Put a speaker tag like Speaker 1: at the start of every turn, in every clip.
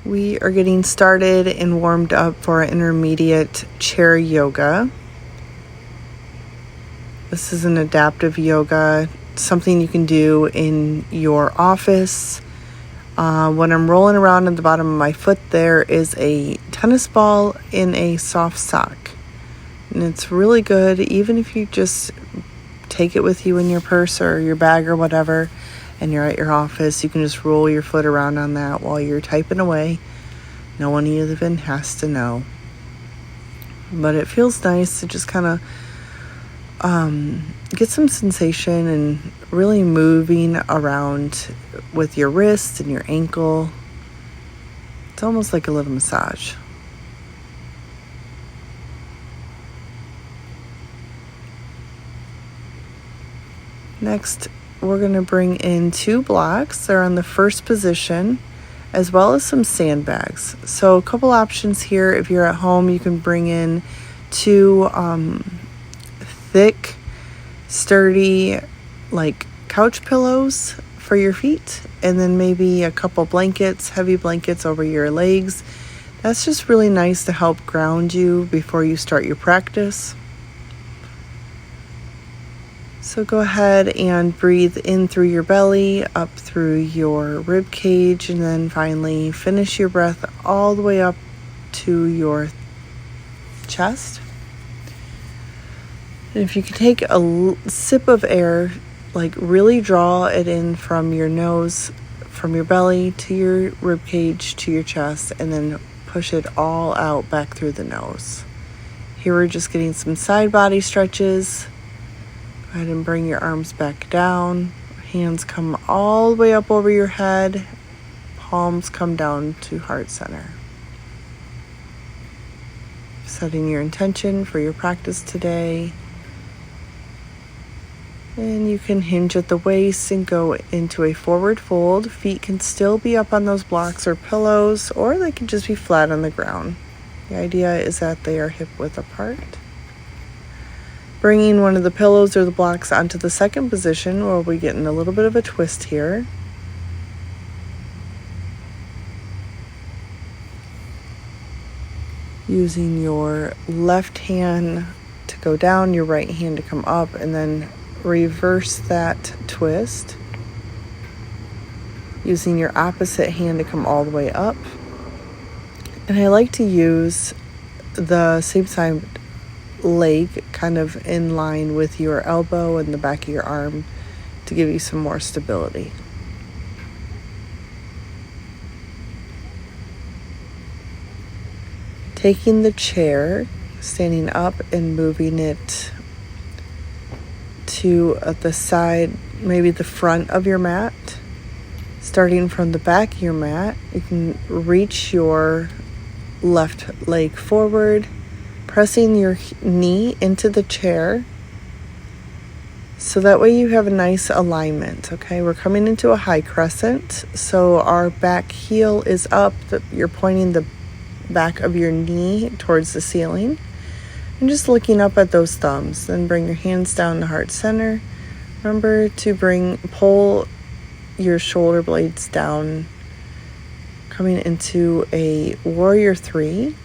Speaker 1: We are getting started and warmed up for our intermediate chair yoga. This is an adaptive yoga, something you can do in your office. When I'm rolling around at the bottom of my foot, there is a tennis ball in a soft sock. And it's really good, even if you just take it with you in your purse or your bag or whatever, and you're at your office, you can just roll your foot around on that while you're typing away. No one even has to know. But it feels nice to just kind of get some sensation and really moving around with your wrist and your ankle. It's almost like a little massage. Next, we're going to bring in 2 blocks. They're on the first position, as well as some sandbags. So a couple options here. If you're at home, you can bring in 2 thick, sturdy, like couch pillows for your feet, and then maybe a couple blankets, heavy blankets over your legs. That's just really nice to help ground you before you start your practice. So go ahead and breathe in through your belly, up through your rib cage, and then finally finish your breath all the way up to your chest. And if you can take a sip of air, like really draw it in from your nose, from your belly to your rib cage to your chest, and then push it all out back through the nose. Here we're just getting some side body stretches. Go ahead and bring your arms back down. Hands come all the way up over your head. Palms come down to heart center. Setting your intention for your practice today. And you can hinge at the waist and go into a forward fold. Feet can still be up on those blocks or pillows, or they can just be flat on the ground. The idea is that they are hip width apart. Bringing one of the pillows or the blocks onto the second position, where we're getting a little bit of a twist here. Using your left hand to go down, your right hand to come up, and then reverse that twist. Using your opposite hand to come all the way up. And I like to use the same side leg kind of in line with your elbow and the back of your arm to give you some more stability. Taking the chair, standing up and moving it to the side, maybe the front of your mat. Starting from the back of your mat, you can reach your left leg forward, pressing your knee into the chair, so that way you have a nice alignment. Okay, we're coming into a high crescent, so our back heel is up. You're pointing the back of your knee towards the ceiling, and just looking up at those thumbs. Then bring your hands down to heart center. Remember to pull your shoulder blades down, coming into a warrior 3.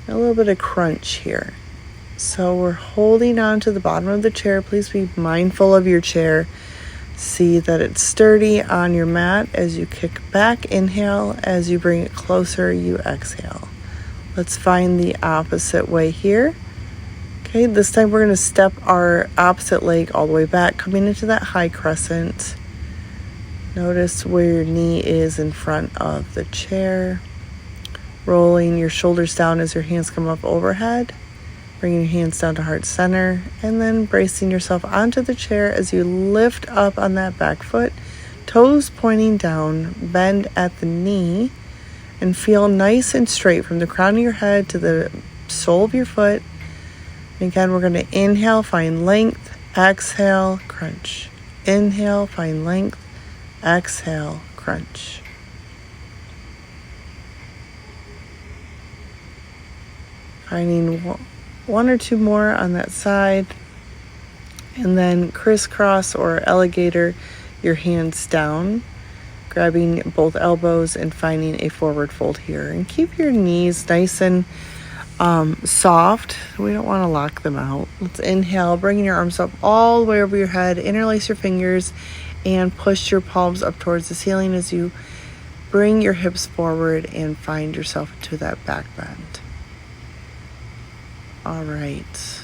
Speaker 1: A little bit of crunch here. So we're holding on to the bottom of the chair. Please be mindful of your chair. See that it's sturdy on your mat as you kick back. Inhale. As you bring it closer, you exhale. Let's find the opposite way here. Okay, this time we're going to step our opposite leg all the way back, coming into that high crescent. Notice where your knee is in front of the chair. Rolling your shoulders down as your hands come up overhead. Bringing your hands down to heart center. And then bracing yourself onto the chair as you lift up on that back foot. Toes pointing down. Bend at the knee. And feel nice and straight from the crown of your head to the sole of your foot. And again, we're going to inhale, find length. Exhale, crunch. Inhale, find length. Exhale, crunch. Finding 1 or 2 more on that side, and then crisscross or alligator your hands down, grabbing both elbows and finding a forward fold here. And keep your knees nice and soft. We don't want to lock them out. Let's inhale, bringing your arms up all the way over your head. Interlace your fingers and push your palms up towards the ceiling as you bring your hips forward and find yourself into that back bend. All right.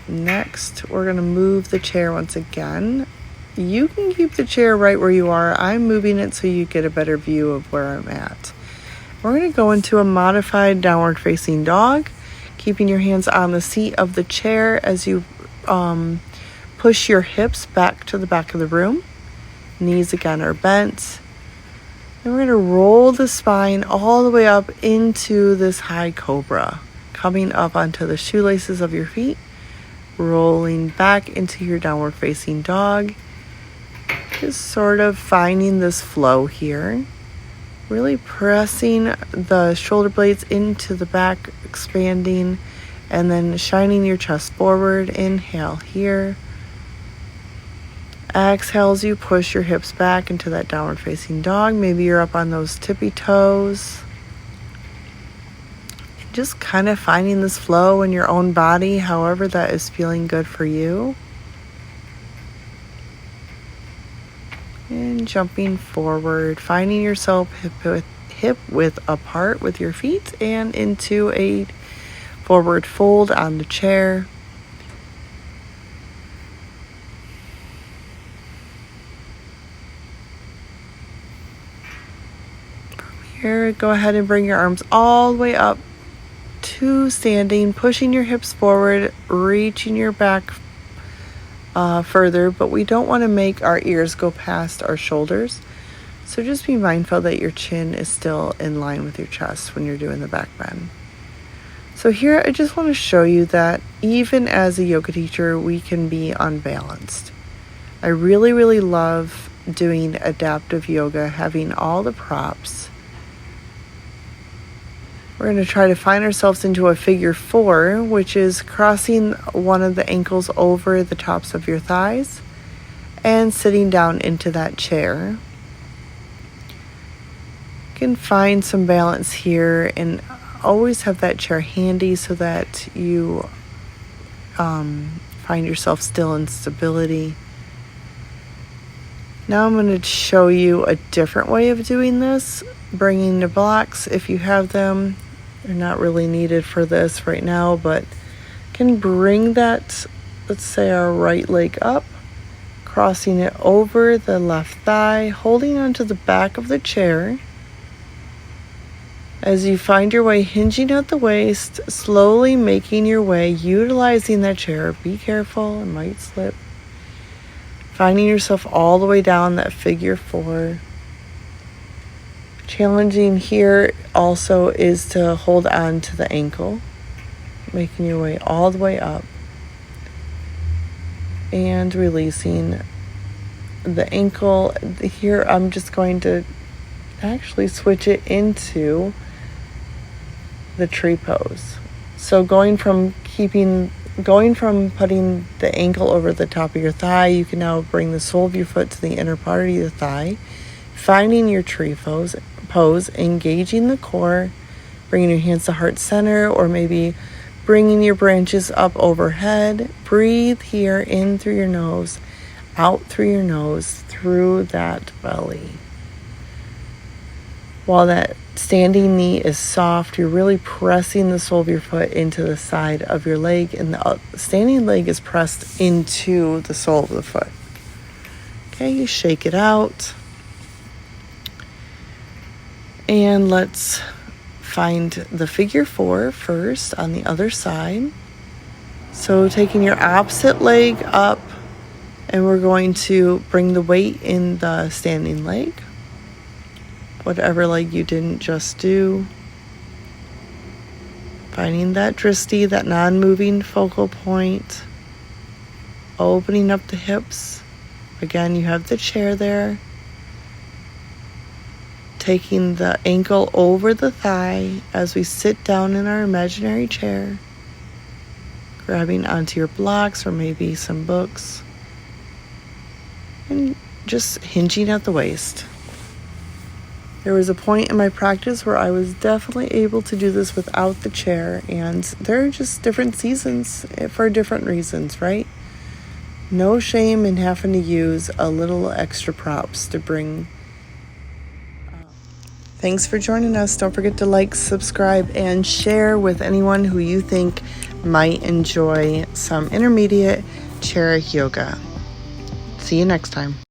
Speaker 1: Next, we're going to move the chair once again. You can keep the chair right where you are. I'm moving it so you get a better view of where I'm at. We're going to go into a modified downward facing dog, keeping your hands on the seat of the chair as you push your hips back to the back of the room. Knees again are bent. Then we're going to roll the spine all the way up into this high cobra, coming up onto the shoelaces of your feet, rolling back into your downward facing dog. Just sort of finding this flow here. Really pressing the shoulder blades into the back, expanding, and then shining your chest forward. Inhale here. Exhale as you push your hips back into that downward facing dog. Maybe you're up on those tippy toes. Just kind of finding this flow in your own body, however that is feeling good for you. And jumping forward, finding yourself hip width apart with your feet and into a forward fold on the chair. From here, go ahead and bring your arms all the way up to standing, pushing your hips forward, reaching your back further, but we don't want to make our ears go past our shoulders. So just be mindful that your chin is still in line with your chest when you're doing the back bend. So here I just want to show you that even as a yoga teacher, we can be unbalanced. I really, really love doing adaptive yoga, having all the props. We're going to try to find ourselves into a figure 4, which is crossing one of the ankles over the tops of your thighs and sitting down into that chair. You can find some balance here and always have that chair handy so that you find yourself still in stability. Now I'm going to show you a different way of doing this, bringing the blocks if you have them. They're not really needed for this right now, but can bring that, let's say our right leg up, crossing it over the left thigh, holding onto the back of the chair. As you find your way, hinging at the waist, slowly making your way, utilizing that chair. Be careful, it might slip. Finding yourself all the way down that figure 4. Challenging here also is to hold on to the ankle, making your way all the way up and releasing the ankle. Here I'm just going to actually switch it into the tree pose. So going from putting the ankle over the top of your thigh, you can now bring the sole of your foot to the inner part of the thigh, finding your tree pose, engaging the core, bringing your hands to heart center, or maybe bringing your branches up overhead. Breathe here in through your nose, out through your nose, through that belly. While that standing knee is soft, you're really pressing the sole of your foot into the side of your leg, and the standing leg is pressed into the sole of the foot. Okay, you shake it out. And let's find the figure 4 first on the other side. So taking your opposite leg up, and we're going to bring the weight in the standing leg. Whatever leg you didn't just do. Finding that drishti, that non-moving focal point. Opening up the hips. Again, you have the chair there. Taking the ankle over the thigh as we sit down in our imaginary chair. Grabbing onto your blocks or maybe some books. And just hinging at the waist. There was a point in my practice where I was definitely able to do this without the chair, and there are just different seasons for different reasons, right? No shame in having to use a little extra props to bring. Thanks for joining us. Don't forget to like, subscribe, and share with anyone who you think might enjoy some intermediate chair yoga. See you next time.